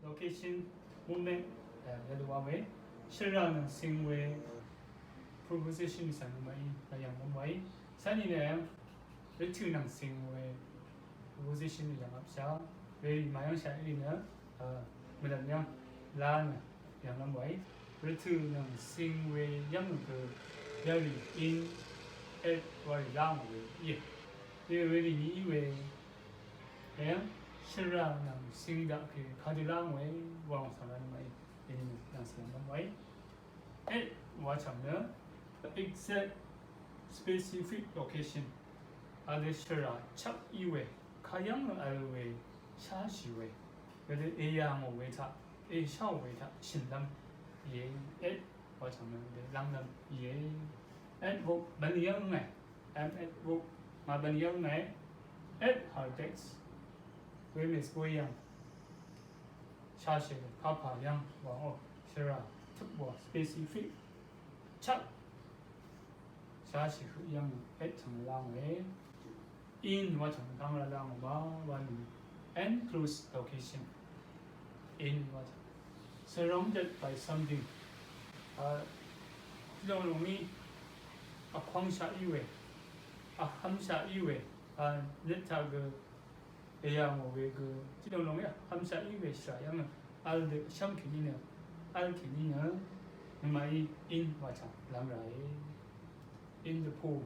location, movement, Rvwang, 실라는 생외, preposition is yang memai, sanine, return 생외, preposition yang absa, very mayang sha ina, medan lan yang memai, return 생외 yang ke very in at very long way, yeah, they really need way, and 是让人新的去考虑两位网上的那么让新的位，我讲呢 exact specific location， 而是啊，差一位，看样的二位，下许位，有的一样我为他，一小为他，新的也我讲呢的让人也我本样呢我嘛本样呢好text。为美国样，下雪的卡帕样，往后是啊，特别 specific， 差，下雪一样的，成浪诶 ，in 我成当然浪嘛，完 enclosed location，in 我成 surrounded by something， 这种容易框下一位，含下一位，那个。yang we ke tidak long ya hamsa iwe saya yang al de sham kini ne al kini ne mai in wacha lam rai in the pool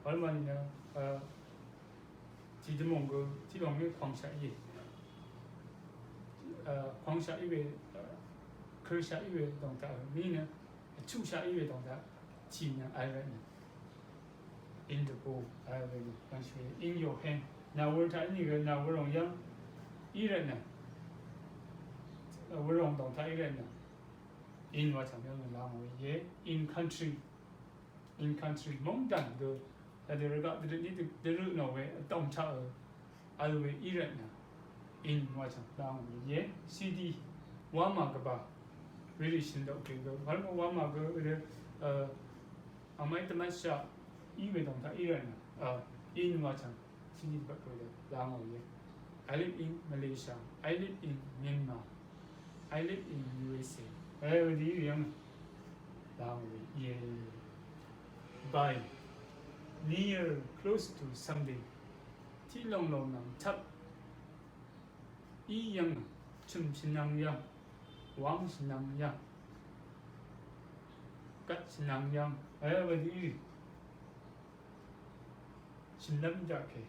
얼마니 ne ji de mong ge ji long ne kwang sha yi kwang sha iwe ke sha iwe dong ta mi ne chu sha iwe dong ta ji ne ai ne in the pool ai we in your hand那我睇呢個，那我用一人呢，我用動態一人呢。in 我常用的啦，我也 in country，in country 蒙丹的，那這個的那位動態而為一人呢。in 我常啦，我也 cd 我嘛個吧，really 新的這個，反正我嘛個阿麥的麥下，一位動態一人呢，in 我常。sini betul lama ya. I live in Malaysia. I live in Myanmar. I live in USA. Di yang lama ya. By near close to something. Ti long long nang chap. I yang chum sinang yang. Wang sinang yang. Kat sinang yang. Di sinam jake.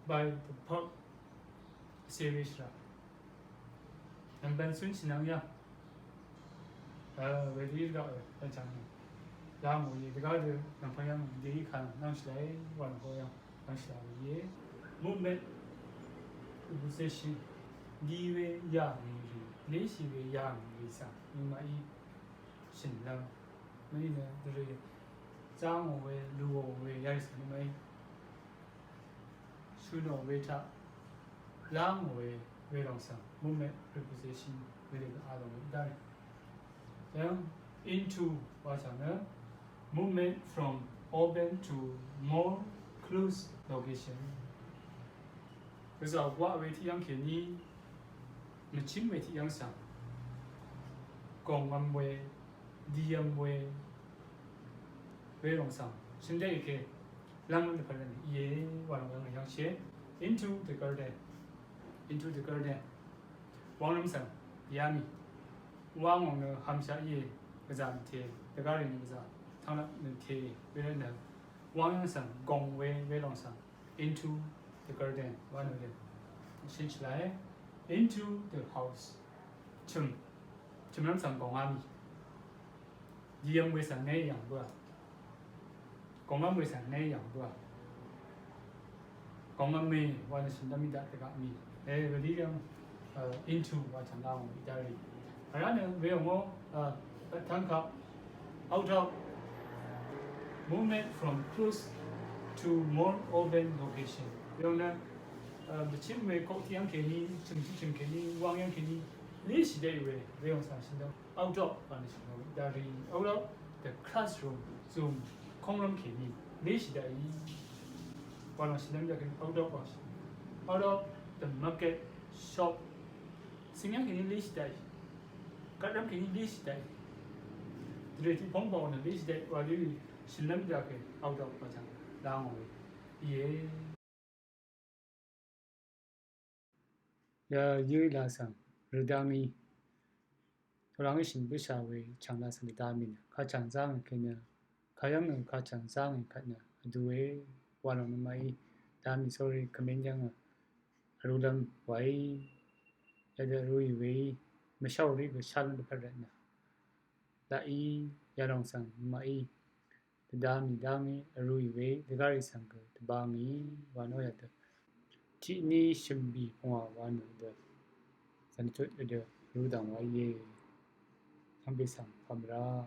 By the pop series lah. Yang ban sun sinang ya. Về đi gọi là chẳng ra một gì thì có được làm phải em đi khăn năng sẽ hoàn hồi em năng sẽ dễ movement preposition đi về nhà gì lấy gì về nhà gì sao nhưng mà ý sinh lâm mấy nữa rồi ra một về lưu về giải sự mấy suy đồ về cha làm về lòng sao movement preposition về được ai đồng đây then into what movement from open to more close location. 그래서 와 외티양 괜히 느낌 외티양 상 공감외 디엠외 외롱상 근데 이렇게 랑문을 벌는 이해 완성을 형식 into the garden 왕음상 야미 왕왕의 함샤이 그자한테 대가리는 그자 당나는 티 왜는 왕영상 공외 외롱상 into the garden 완을 신치라에 into the house 춤남상 공함이 이영외상 내 양부야 공함외상 내 양부야 공함이 완을 신답니다 대가미 에 그리랑 into và chẳng nào Italy. Ở đó nữa về ông thăng cấp out of movement from close to more open location. Vì ông này chiếm về cổ tiếng kia ni chừng kia ni quang yang kia ni lý sĩ đây về ông sản sinh đâu out of và lý sĩ đâu Italy out of the classroom zoom không làm kia ni lý sĩ đây và nó sinh ra cái out of the market shop singang kini list dai kadam kini list dai direti pong pong na list dai wali silam ja ke out of pa chang lang ye ya ye la sang rudami Rvwang xin bu sha wei chang la sang da min ka chang zang ke na ka yang ng ka chang zang ka na du wei wa lo na mai da mi sorry comment yang rudam wai ya de rui wei ma shao ri bu sha lu pa ra na da I ya dong sang ma I da mi rui wei de ga ri sang ke ba mi wa no ya de ti ni shim bi wa wa no de san tu de ru dang wai ye ทำไปสั่งความรัก